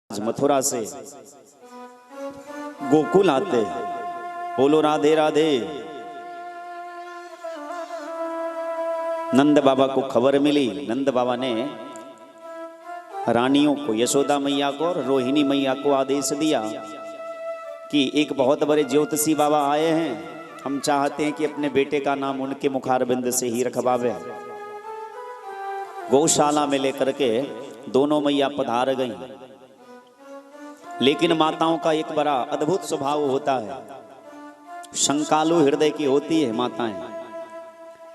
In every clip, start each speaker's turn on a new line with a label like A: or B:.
A: मथुरा से गोकुल आते। बोलो राधे राधे। नंद बाबा को खबर मिली। नंद बाबा ने रानियों को, यशोदा मैया को और रोहिणी मैया को आदेश दिया कि एक बहुत बड़े ज्योतिषी बाबा आए हैं, हम चाहते हैं कि अपने बेटे का नाम उनके मुखारबिंद से ही रखवावे। गौशाला में लेकर के दोनों मैया पधार गईं। लेकिन माताओं का एक बड़ा अद्भुत स्वभाव होता है, शंकालु हृदय की होती है माताएं।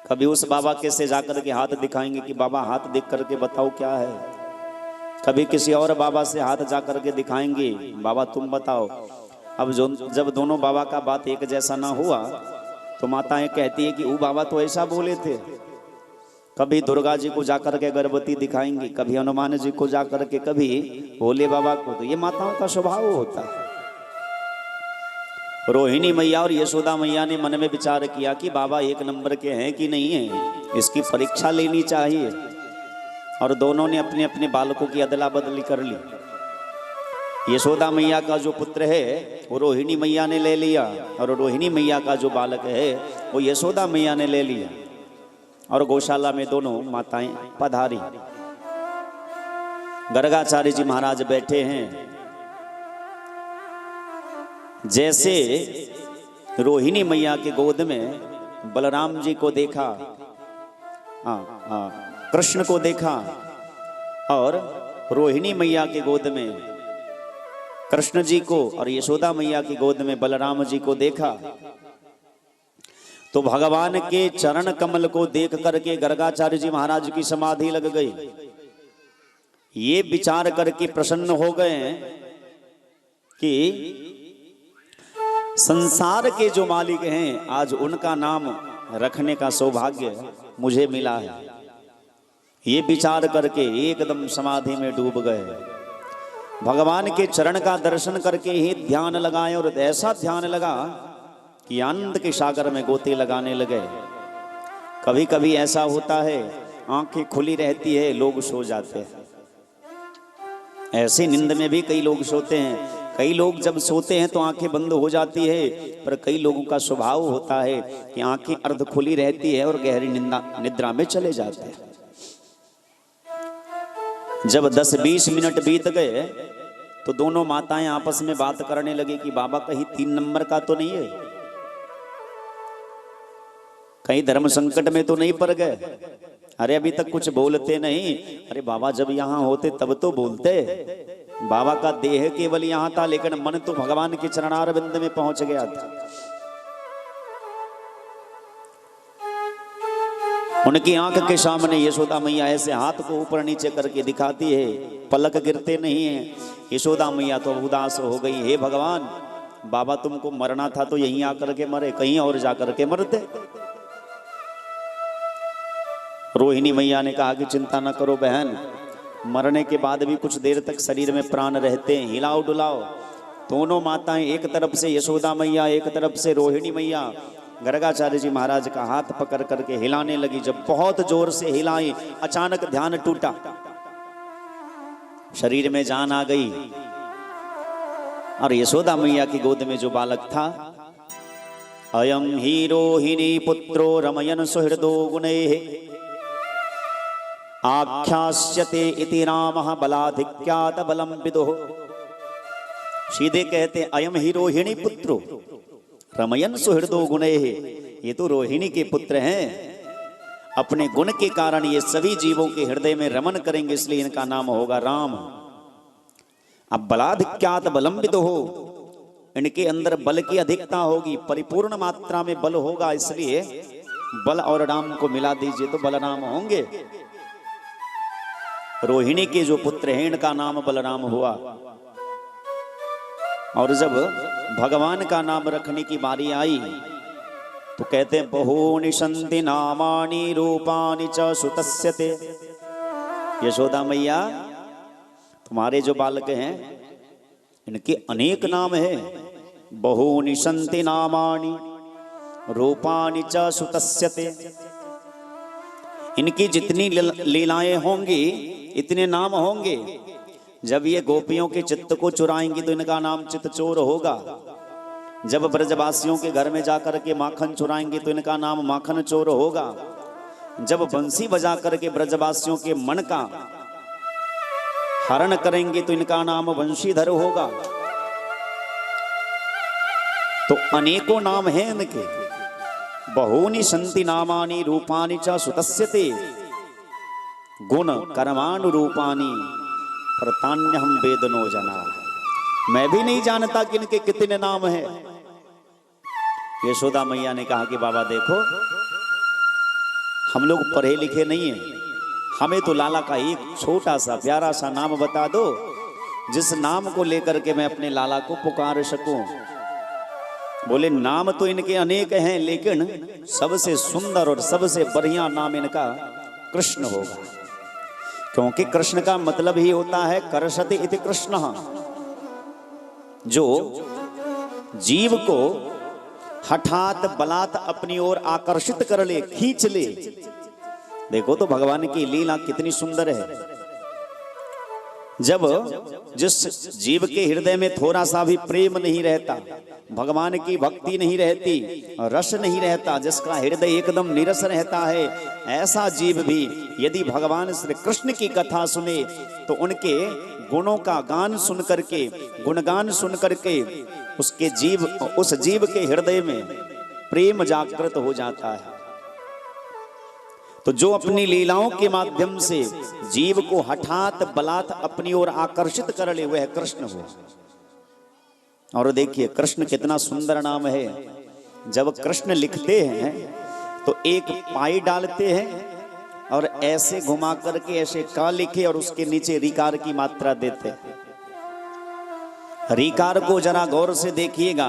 A: कभी उस बाबा के से जाकर के हाथ दिखाएंगे कि बाबा हाथ दिख करके बताओ क्या है, कभी किसी और बाबा से हाथ जा करके दिखाएंगे, बाबा तुम बताओ। अब जब दोनों बाबा का बात एक जैसा ना हुआ तो माताएं कहती है कि वो बाबा तो ऐसा बोले थे। कभी दुर्गा जी को जाकर के गर्भवती दिखाएंगे, कभी हनुमान जी को जाकर के, कभी भोले बाबा को। तो ये माताओं का स्वभाव होता है। रोहिणी मैया और यशोदा मैया ने मन में विचार किया कि बाबा एक नंबर के हैं कि नहीं है, इसकी परीक्षा लेनी चाहिए। और दोनों ने अपने अपने बालकों की अदला बदली कर ली। यशोदा मैया का जो पुत्र है वो रोहिणी मैया ने ले लिया, और रोहिणी मैया का जो बालक है वो यशोदा मैया ने ले लिया। और गौशाला में दोनों माताएं पधारी। गर्गाचार्य जी महाराज बैठे हैं। जैसे रोहिणी मैया के गोद में बलराम जी को देखा, कृष्ण को देखा, और रोहिणी मैया के गोद में कृष्ण जी को और यशोदा मैया की गोद में बलराम जी को देखा, तो भगवान के चरण कमल को देख करके गर्गाचार्य जी महाराज की समाधि लग गई। ये विचार करके प्रसन्न हो गए कि संसार के जो मालिक हैं आज उनका नाम रखने का सौभाग्य मुझे मिला है। ये विचार करके एकदम समाधि में डूब गए। भगवान के चरण का दर्शन करके ही ध्यान लगाए, और ऐसा ध्यान लगा कि आनंद के सागर में गोते लगाने लगे। कभी कभी ऐसा होता है, आंखें खुली रहती है, लोग सो जाते हैं। ऐसे नींद में भी कई लोग सोते हैं। कई लोग जब सोते हैं तो आंखें बंद हो जाती है, पर कई लोगों का स्वभाव होता है कि आंखें अर्ध खुली रहती है और गहरी निद्रा में चले जाते हैं। जब 10-20 मिनट बीत गए तो दोनों माताएं आपस में बात करने लगी कि बाबा कहीं 3 नंबर का तो नहीं है, कहीं धर्म संकट में तो नहीं पड़ गए। अरे अभी तक कुछ बोलते नहीं। अरे बाबा जब यहाँ होते तब तो बोलते। बाबा का देह केवल यहाँ था, लेकिन मन तो भगवान के चरणारविंद में पहुंच गया था। उनकी आंख के सामने यशोदा मैया ऐसे हाथ को ऊपर नीचे करके दिखाती है, पलक गिरते नहीं है। यशोदा मैया तो उदास हो गई, हे भगवान, बाबा तुमको मरना था तो यहीं आकर के मरे, कहीं और जाकर के मरते। रोहिणी मैया ने कहा कि चिंता न करो बहन, मरने के बाद भी कुछ देर तक शरीर में प्राण रहते हैं, हिलाओ डुलाओ। दोनों माताएं, एक तरफ से यशोदा मैया, एक तरफ से रोहिणी मैया, गर्गाचार्य जी महाराज का हाथ पकड़ करके हिलाने लगी। जब बहुत जोर से हिलाई, अचानक ध्यान टूटा, शरीर में जान आ गई। और यशोदा मैया की गोद में जो बालक था, अयम ही रोहिणी पुत्रो रमयन सुहृदो गुणैः आख्यास्यते इति रामः बलाधिक्यात बलम विदुः। सीधे कहते अयम ही रोहिणी पुत्रो रमयन सुहृदो गुणैः, ये तो रोहिणी के पुत्र हैं। अपने गुण के कारण ये सभी जीवों के हृदय में रमन करेंगे, इसलिए इनका नाम होगा राम। अब बलाधिक्यात बलम विदुः, इनके अंदर बल की अधिकता होगी, परिपूर्ण मात्रा में बल होगा, इसलिए बल और राम को मिला दीजिए तो बलराम होंगे। रोहिणी के जो पुत्र हैं इनका नाम बलराम हुआ। और जब भगवान का नाम रखने की बारी आई तो कहते हैं बहूनि सन्ति नामानि रूपानि च सुतस्य ते। यशोदा मैया, तुम्हारे जो बालक हैं इनके अनेक नाम हैं। बहूनि सन्ति नामानि रूपानि च सुतस्य ते। इनकी जितनी लीलाएं होंगी इतने नाम होंगे, जब ये गोपियों के चित्त को चुराएंगी तो इनका नाम चित्त चोर होगा। जब ब्रजवासियों के घर में जाकर के माखन चुराएंगे तो इनका नाम माखन चोर होगा। जब बंसी बजा करके ब्रजवासियों के मन का हरण करेंगे तो इनका नाम वंशीधर होगा। तो अनेकों नाम हैं इनके। बहूनि संति नामानि रूपानि च सुतस्यते गुण कर्मानुरूपानि प्रतान्यहं वेदनो जना। मैं भी नहीं जानता कि इनके कितने नाम हैं। यशोदा मैया ने कहा कि बाबा देखो, हम लोग पढ़े लिखे नहीं हैं, हमें तो लाला का एक छोटा सा प्यारा सा नाम बता दो जिस नाम को लेकर के मैं अपने लाला को पुकार सकूं। बोले नाम तो इनके अनेक हैं, लेकिन सबसे सुंदर और सबसे बढ़िया नाम इनका कृष्ण होगा, क्योंकि कृष्ण का मतलब ही होता है कर्षति इति कृष्ण, जो जीव को हठात बलात् अपनी ओर आकर्षित कर ले, खींच ले। देखो तो भगवान की लीला कितनी सुंदर है। जब जिस जीव के हृदय में थोड़ा सा भी प्रेम नहीं रहता, भगवान की भक्ति नहीं रहती, रस नहीं रहता, जिसका हृदय एकदम नीरस रहता है, ऐसा जीव भी यदि भगवान श्री कृष्ण की कथा सुने तो उनके गुणों का गान सुन करके, गुणगान सुन करके उस जीव के हृदय में प्रेम जागृत हो जाता है। तो जो अपनी लीलाओं के माध्यम से जीव को हठात बलात् अपनी ओर आकर्षित कर ले, वह कृष्ण हो। और देखिए कृष्ण कितना सुंदर नाम है। जब कृष्ण लिखते हैं तो एक पाई डालते हैं और ऐसे घुमा करके ऐसे का लिखे और उसके नीचे रिकार की मात्रा देते हैं। रिकार को जरा गौर से देखिएगा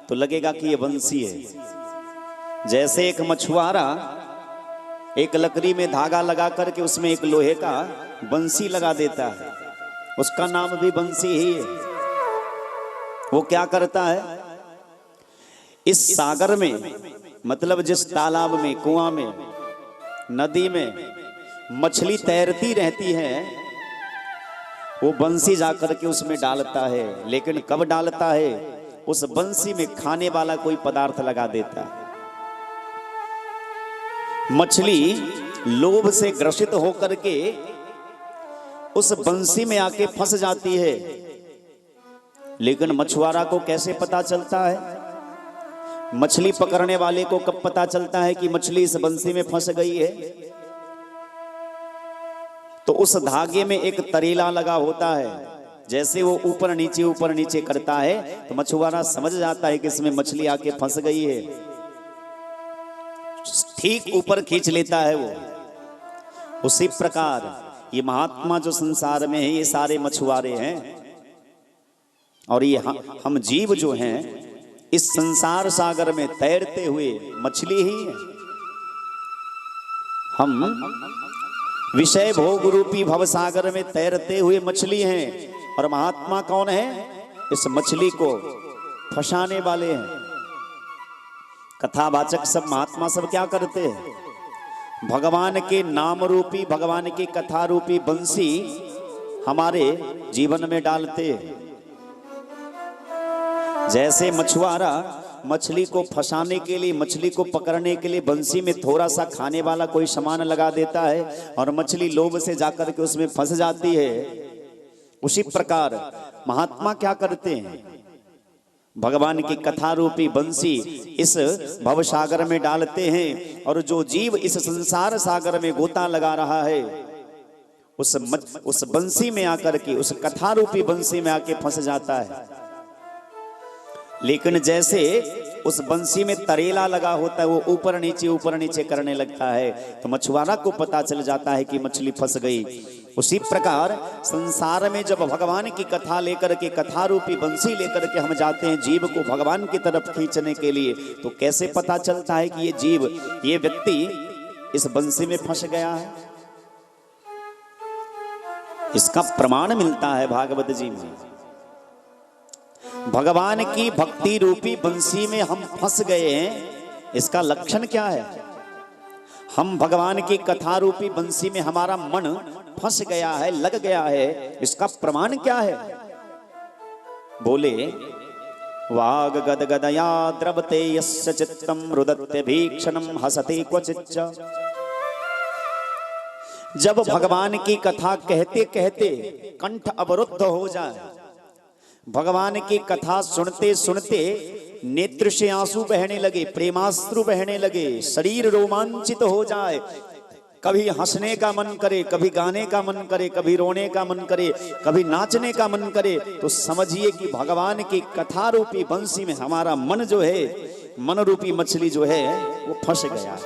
A: तो लगेगा कि ये बंसी है। जैसे एक मछुआरा एक लकड़ी में धागा लगा करके उसमें एक लोहे का बंसी लगा देता है, उसका नाम भी बंसी ही है। वो क्या करता है, इस सागर में, मतलब जिस तालाब में, कुआं में, नदी में मछली तैरती रहती है, वो बंसी जाकर के उसमें डालता है। लेकिन कब डालता है, उस बंसी में खाने वाला कोई पदार्थ लगा देता है। मछली लोभ से ग्रसित होकर के उस बंसी में आके फंस जाती है। लेकिन मछुआरा को कैसे पता चलता है, मछली पकड़ने वाले को कब पता चलता है कि मछली इस बंसी में फंस गई है? तो उस धागे में एक तरीला लगा होता है। जैसे वो ऊपर नीचे करता है तो मछुआरा समझ जाता है कि इसमें मछली आके फंस गई है, ठीक ऊपर खींच लेता है वो। उसी प्रकार ये महात्मा जो संसार में है, ये सारे मछुआरे हैं, और ये हम जीव जो हैं इस संसार सागर में तैरते हुए मछली ही हैं। हम विषय भोग रूपी भवसागर में तैरते हुए मछली हैं, और महात्मा कौन है, इस मछली को फंसाने वाले हैं। कथावाचक सब महात्मा सब क्या करते हैं, भगवान के नाम रूपी, भगवान की कथा रूपी बंसी हमारे जीवन में डालते हैं। जैसे मछुआरा मछली को फंसाने के लिए, मछली को पकड़ने के लिए बंसी में थोड़ा सा खाने वाला कोई सामान लगा देता है और मछली लोभ से जाकर के उसमें फंस जाती है, उसी प्रकार महात्मा क्या करते हैं, भगवान की कथा रूपी बंसी इस भवसागर में डालते हैं, और जो जीव इस संसार सागर में गोता लगा रहा है उस बंसी में आकर के, उस कथा रूपी बंसी में आके फंस जाता है। लेकिन जैसे उस बंसी में तरेला लगा होता है, वो ऊपर नीचे करने लगता है, तो मछुआरा को पता चल जाता है कि मछली फंस गई। उसी प्रकार संसार में जब भगवान की कथा लेकर के, कथा रूपी बंसी लेकर के हम जाते हैं जीव को भगवान की तरफ खींचने के लिए, तो कैसे पता चलता है कि ये जीव, ये व्यक्ति इस बंसी में फंस गया है? इसका प्रमाण मिलता है भागवत जी में। भगवान की भक्ति रूपी बंसी में हम फंस गए हैं, इसका लक्षण क्या है? हम भगवान की कथा रूपी बंसी में हमारा मन फंस गया है, लग गया है, इसका प्रमाण क्या है? बोले वाग गद गदया द्रवते यस्य चित्तम रुदत्ते भीक्षणम हसते क्वचिच्च। जब भगवान की कथा कहते कहते कंठ अवरुद्ध हो जाए, भगवान की कथा सुनते सुनते नेत्र से आंसू बहने लगे, प्रेमाश्रु बहने लगे, शरीर रोमांचित हो जाए, कभी हंसने का मन करे, कभी गाने का मन करे, कभी रोने का मन करे, कभी नाचने का मन करे, तो समझिए कि भगवान की कथा रूपी बंसी में हमारा मन जो है, मन रूपी मछली जो है वो फंस गया।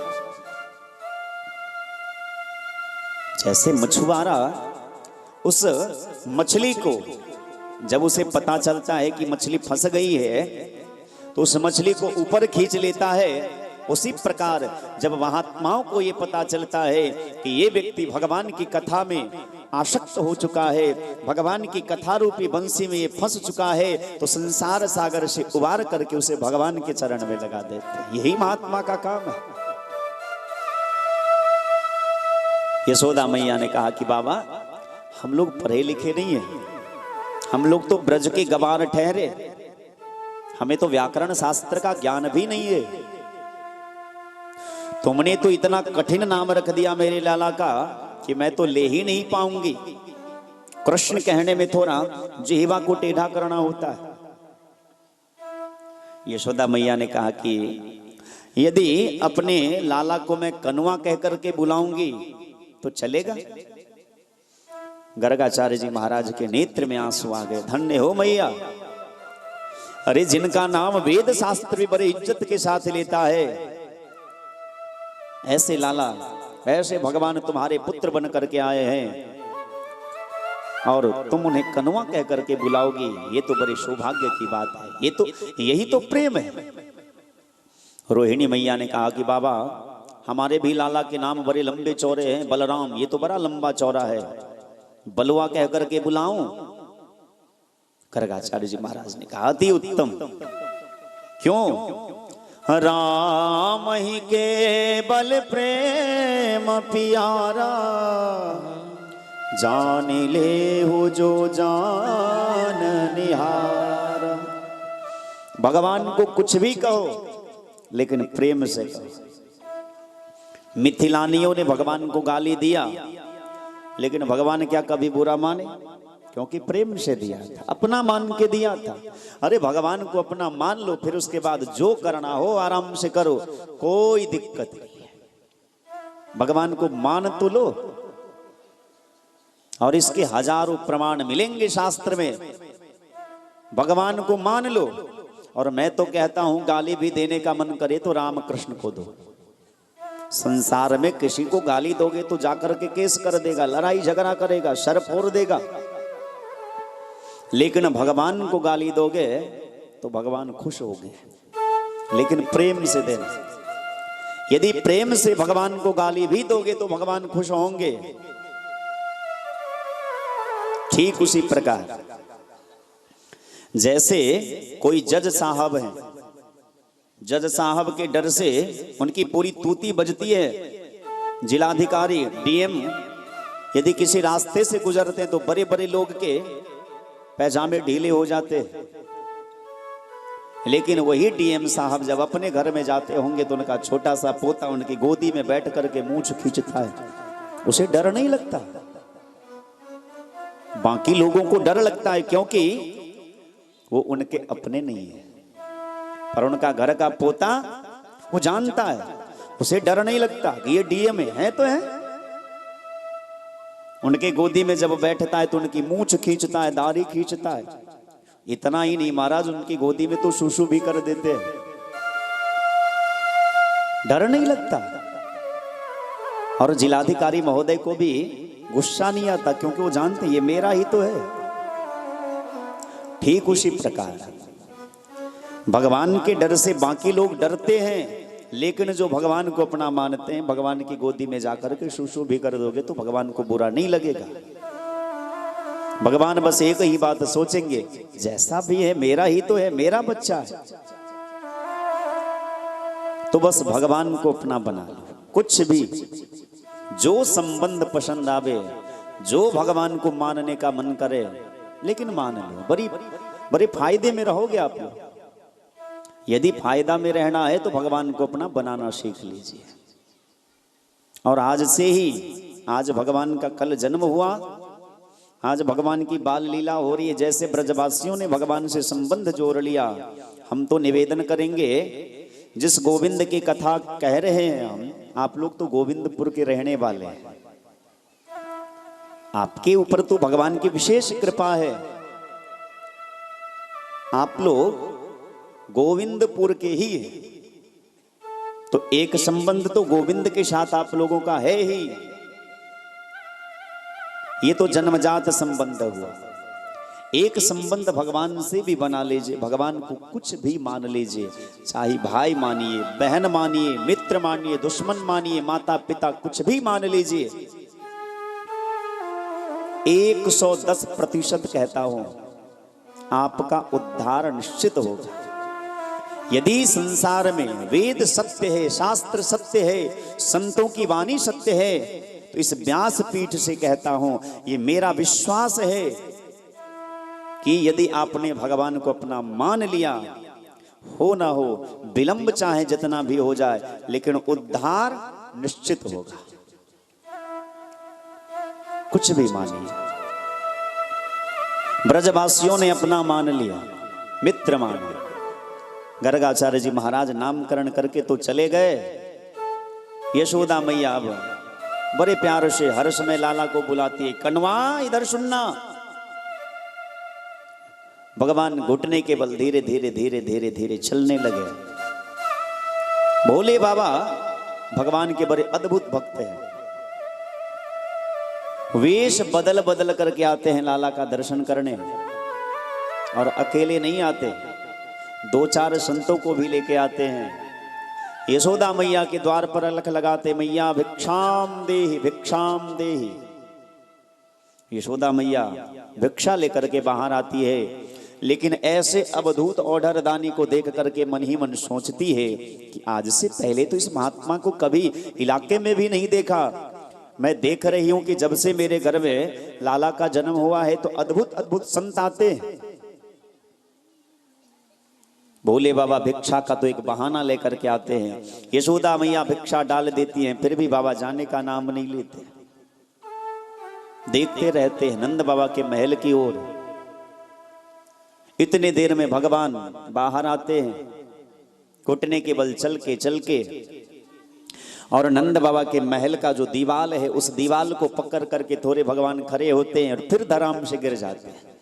A: जैसे मछुआरा उस मछली को जब उसे पता चलता है कि मछली फंस गई है तो उस मछली को ऊपर खींच लेता है, उसी प्रकार जब महात्माओं को ये पता चलता है कि ये व्यक्ति भगवान की कथा में आसक्त हो चुका है, भगवान की कथा रूपी बंसी में ये फंस चुका है, तो संसार सागर से उबार करके उसे भगवान के चरण में लगा देते हैं। यही महात्मा का काम है। यशोदा मैया ने कहा कि बाबा हम लोग पढ़े लिखे नहीं है, हम लोग तो ब्रज के गवार ठहरे, हमें तो व्याकरण शास्त्र का ज्ञान भी नहीं है। तुमने तो इतना कठिन नाम रख दिया मेरे लाला का कि मैं तो ले ही नहीं पाऊंगी। कृष्ण कहने में थोड़ा जिह्वा को टेढ़ा करना होता है। यशोदा मैया ने कहा कि यदि अपने लाला को मैं कनुआ कह करके बुलाऊंगी तो चलेगा? गर्गाचार्य जी महाराज के नेत्र में आंसू आ गए। धन्य हो मैया, अरे जिनका नाम वेद शास्त्र भी बड़े इज्जत के साथ लेता है, ऐसे लाला, ऐसे भगवान तुम्हारे पुत्र बन करके आए हैं और तुम उन्हें कनुआ कह करके बुलाओगी, ये तो बड़े सौभाग्य की बात है। ये तो यही तो प्रेम है। रोहिणी मैया ने कहा कि बाबा हमारे भी लाला के नाम बड़े लंबे चौड़े हैं, बलराम ये तो बड़ा लंबा चौड़ा है, बलुआ कह करके बुलाऊं? गर्गाचार्य जी महाराज ने कहा अति उत्तम। क्यों? राम ही के बल प्रेम प्यारा, जान ले हो जो जान निहारा। भगवान को कुछ भी कहो लेकिन प्रेम से कहो। मिथिलानियों ने भगवान को गाली दिया लेकिन भगवान क्या कभी बुरा माने? क्योंकि प्रेम से दिया था, अपना मान के दिया था। अरे भगवान को अपना मान लो, फिर उसके बाद जो करना हो आराम से करो, कोई दिक्कत नहीं है। भगवान को मान तो लो, और इसके हजारों प्रमाण मिलेंगे शास्त्र में। भगवान को मान लो, और मैं तो कहता हूं गाली भी देने का मन करे तो राम कृष्ण को दो। संसार में किसी को गाली दोगे तो जाकर के केस कर देगा, लड़ाई झगड़ा करेगा, सर फोड़ देगा, लेकिन भगवान को गाली दोगे तो भगवान खुश होंगे। लेकिन प्रेम से देना। यदि प्रेम से भगवान को गाली भी दोगे तो भगवान खुश होंगे। ठीक उसी प्रकार जैसे कोई जज साहब हैं, जज साहब के डर से उनकी पूरी तूती बजती है। जिलाधिकारी, डीएम यदि किसी रास्ते से गुजरते हैं तो बड़े बड़े लोग के पैजामे ढीले हो जाते, लेकिन वही डीएम साहब जब अपने घर में जाते होंगे तो उनका छोटा सा पोता उनकी गोदी में बैठ करके मूंछ खींचता है, उसे डर नहीं लगता। बाकी लोगों को डर लगता है क्योंकि वो उनके अपने नहीं है, पर उनका घर का पोता वो जानता है, उसे डर नहीं लगता कि ये डीएम है तो है। उनके गोदी में जब बैठता है तो उनकी मूंछ खींचता है, दाढ़ी खींचता है। इतना ही नहीं महाराज, उनकी गोदी में तो सुसु भी कर देते हैं, डर नहीं लगता। और जिलाधिकारी महोदय को भी गुस्सा नहीं आता क्योंकि वो जानते ये मेरा ही तो है। ठीक उसी प्रकार भगवान के डर से बाकी लोग डरते हैं, लेकिन जो भगवान को अपना मानते हैं, भगवान की गोदी में जाकर के सुसु भी कर दोगे तो भगवान को बुरा नहीं लगेगा। भगवान बस एक ही बात सोचेंगे, जैसा भी है मेरा ही तो है, मेरा बच्चा है, तो बस भगवान को अपना बना लो, कुछ भी जो संबंध पसंद आवे, जो भगवान को मानने का मन करे, लेकिन मान लो, बड़े फायदे में रहोगे आप लोग। यदि फायदा में रहना है तो भगवान को अपना बनाना सीख लीजिए। और आज से ही, आज भगवान का कल जन्म हुआ, आज भगवान की बाल लीला हो रही है। जैसे ब्रजवासियों ने भगवान से संबंध जोड़ लिया, हम तो निवेदन करेंगे, जिस गोविंद की कथा कह रहे हैं हम, आप लोग तो गोविंदपुर के रहने वाले हैं, आपके ऊपर तो भगवान की विशेष कृपा है। आप लोग गोविंदपुर के ही हैं, तो एक संबंध तो गोविंद के साथ आप लोगों का है ही। ये तो जन्मजात संबंध हुआ। एक संबंध भगवान से भी बना लीजिए, भगवान को कुछ भी मान लीजिए, चाहे भाई मानिए, बहन मानिए, मित्र मानिए, दुश्मन मानिए, माता पिता, कुछ भी मान लीजिए। 110% कहता हूं, आपका उद्धार निश्चित होगा। यदि संसार में वेद सत्य है, शास्त्र सत्य है, संतों की वाणी सत्य है, तो इस व्यास पीठ से कहता हूं, ये मेरा विश्वास है कि यदि आपने भगवान को अपना मान लिया, हो ना हो, विलंब चाहे जितना भी हो जाए, लेकिन उद्धार निश्चित होगा। कुछ भी मानिए। ब्रजवासियों ने अपना मान लिया, मित्र मान लिया। गर्गाचार्य जी महाराज नामकरण करके तो चले गए। यशोदा मैया अब बड़े प्यार से हर्ष में लाला को बुलाती है, कन्वा इधर सुनना। भगवान घुटने के बल धीरे धीरे धीरे धीरे धीरे चलने लगे। भोले बाबा भगवान के बड़े अद्भुत भक्त हैं। वेश बदल बदल करके आते हैं लाला का दर्शन करने, और अकेले नहीं आते, 2-4 संतों को भी लेके आते हैं। यशोदा मैया के द्वार पर अलख लगाते, मैया भिक्षाम देहि, भिक्षाम देहि। यशोदा मैया भिक्षा लेकर के बाहर आती है, लेकिन ऐसे अवधूत ऑर्डर दानी को देख करके मन ही मन सोचती है कि आज से पहले तो इस महात्मा को कभी इलाके में भी नहीं देखा। मैं देख रही हूं कि जब से मेरे घर में लाला का जन्म हुआ है तो अद्भुत अद्भुत संत आते हैं। भोले बाबा भिक्षा का तो एक बहाना लेकर के आते हैं। यशोदा मैया भिक्षा डाल देती हैं, फिर भी बाबा जाने का नाम नहीं लेते, देखते रहते हैं नंद बाबा के महल की ओर। इतने देर में भगवान बाहर आते हैं, घुटने के बल चल के, और नंद बाबा के महल का जो दीवाल है, उस दीवाल को पकड़ करके थोड़े भगवान खड़े होते हैं, और फिर धराम से गिर जाते हैं।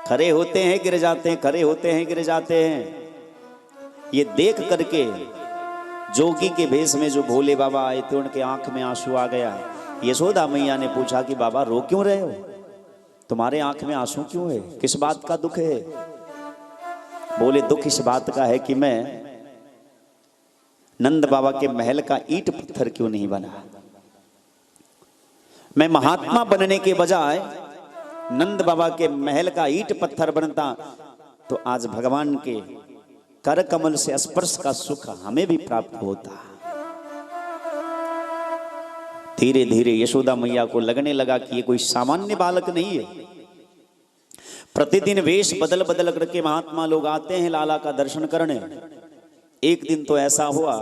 A: खड़े होते हैं, गिर जाते हैं, खड़े होते हैं, गिर जाते हैं। ये देख करके जोगी के भेष में जो भोले बाबा आए थे, उनके आंख में आंसू आ गया। यशोदा मैया ने पूछा कि बाबा रो क्यों रहे हो, तुम्हारे आंख में आंसू क्यों है, किस बात का दुख है? बोले दुख इस बात का है कि मैं नंद बाबा के महल का ईंट पत्थर क्यों नहीं बना। मैं महात्मा बनने के बजाय नंद बाबा के महल का ईंट पत्थर बनता तो आज भगवान के कर कमल से स्पर्श का सुख हमें भी प्राप्त होता। धीरे धीरे यशोदा मैया को लगने लगा कि ये कोई सामान्य बालक नहीं है। प्रतिदिन वेश बदल बदल करके महात्मा लोग आते हैं लाला का दर्शन करने। एक दिन तो ऐसा हुआ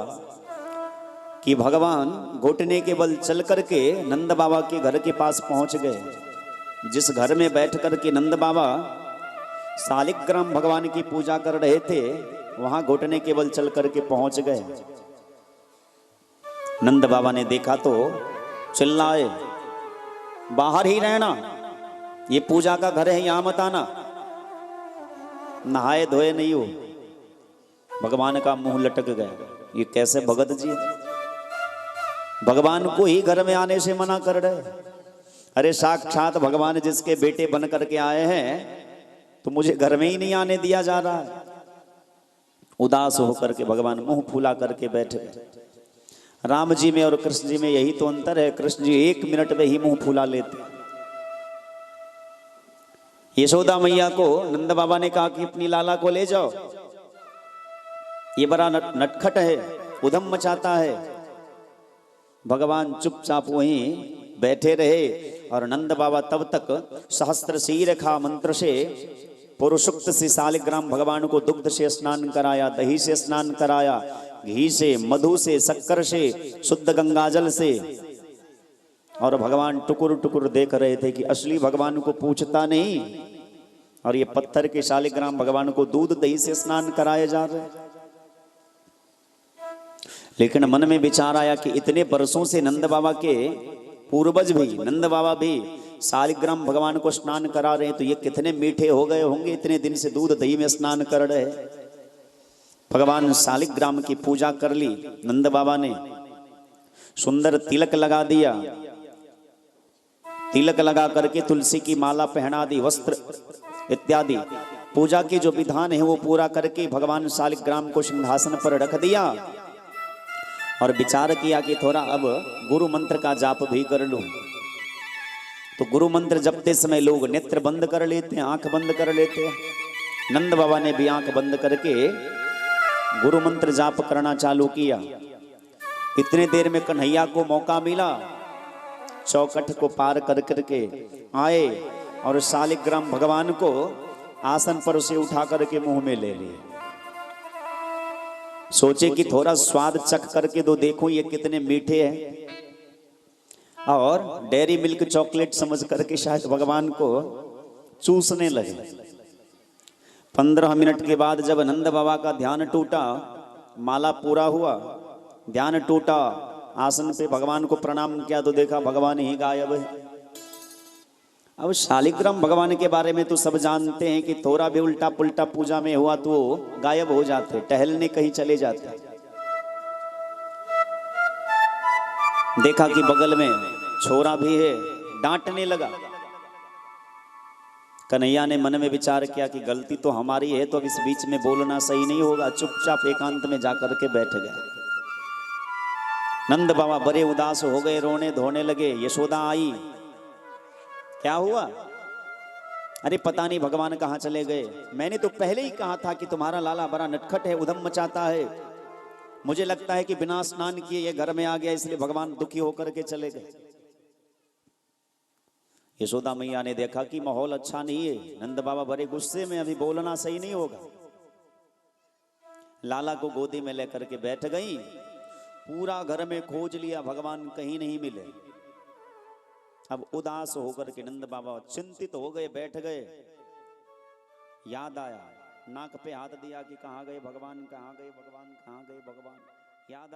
A: कि भगवान घुटने के बल चल करके नंद बाबा के घर के पास पहुंच गए। जिस घर में बैठ करके नंद बाबा शालिग्राम भगवान की पूजा कर रहे थे, वहां घुटने के बल चल करके पहुंच गए। नंद बाबा ने देखा तो चिल्लाए, बाहर ही रहना, ये पूजा का घर है, यहां मत आना, नहाए धोए नहीं हो। भगवान का मुंह लटक गया, ये कैसे भगत जी भगवान को ही घर में आने से मना कर रहे। अरे साक्षात भगवान जिसके बेटे बन करके आए हैं, तो मुझे घर में ही नहीं आने दिया जा रहा है। उदास होकर के भगवान मुंह फूला करके बैठे। राम जी में और कृष्ण जी में यही तो अंतर है, कृष्ण जी 1 मिनट में ही मुंह फूला लेते। यशोदा मैया को नंद बाबा ने कहा कि अपनी लाला को ले जाओ, ये बड़ा नटखट है, उधम मचाता है। भगवान चुपचाप वहीं बैठे रहे और नंद बाबा तब तक सहस्त्र शीरखा मंत्र से पुरुषुक्त से शालिग्राम भगवान को दुग्ध से स्नान कराया, दही से स्नान कराया, घी से, मधु से, शक्कर से, शुद्ध गंगाजल से। और भगवान टुकुर टुकुर देख रहे थे कि असली भगवान को पूछता नहीं और ये पत्थर के शालिग्राम भगवान को दूध दही से स्नान कराए जा रहे। लेकिन मन में विचार आया कि इतने वर्षों से नंद बाबा के पूर्वज भी, नंद बाबा भी शालिग्राम भगवान को स्नान करा रहे हैं, तो ये कितने मीठे हो गए होंगे, इतने दिन से दूध दही में स्नान कर रहे। भगवान शालिग्राम की पूजा कर ली। नंद बाबा ने सुंदर तिलक लगा दिया, तिलक लगा करके तुलसी की माला पहना दी, वस्त्र इत्यादि पूजा के जो विधान है वो पूरा करके भगवान शालिग्राम को सिंहासन पर रख दिया और विचार किया कि थोड़ा अब गुरु मंत्र का जाप भी कर लूं। तो गुरु मंत्र जपते समय लोग नेत्र बंद कर लेते हैं, आंख बंद कर लेते हैं। नंद बाबा ने भी आंख बंद करके गुरु मंत्र जाप करना चालू किया। इतने देर में कन्हैया को मौका मिला, चौखट को पार कर करके आए और शालिग्राम भगवान को आसन पर से उठा करके मुंह में ले लिए। सोचे कि थोड़ा स्वाद चख करके तो देखो ये कितने मीठे हैं, और डेयरी मिल्क चॉकलेट समझ करके शायद भगवान को चूसने लगे। 15 मिनट के बाद जब नंद बाबा का ध्यान टूटा, माला पूरा हुआ, ध्यान टूटा, आसन पे भगवान को प्रणाम किया तो देखा भगवान ही गायब है। अब शालिग्राम भगवान के बारे में तो सब जानते हैं कि थोड़ा भी उल्टा पुल्टा पूजा में हुआ तो गायब हो जाते, टहलने कहीं चले जाते। देखा कि बगल में छोरा भी है, डांटने लगा। कन्हैया ने मन में विचार किया कि गलती तो हमारी है, तो अब इस बीच में बोलना सही नहीं होगा। चुपचाप एकांत में जाकर के बैठ गए। नंद बाबा बड़े उदास हो गए, रोने धोने लगे। यशोदा आई, क्या हुआ? अरे पता नहीं भगवान कहाँ चले गए। मैंने तो पहले ही कहा था कि तुम्हारा लाला बड़ा नटखट है, उधम मचाता है। मुझे लगता है कि बिना स्नान किए ये घर में आ गया, इसलिए भगवान दुखी होकर के चले गए। यशोदा मैया ने देखा कि माहौल अच्छा नहीं है, नंद बाबा बड़े गुस्से में, अभी बोलना सही नहीं होगा। लाला को गोदी में लेकर के बैठ गई। पूरा घर में खोज लिया, भगवान कहीं नहीं मिले। अब उदास होकर के नंद बाबा चिंतित हो गए, बैठ गए। याद आया, नाक पे हाथ दिया कि कहाँ गए भगवान, कहाँ गए भगवान, कहाँ गए भगवान। याद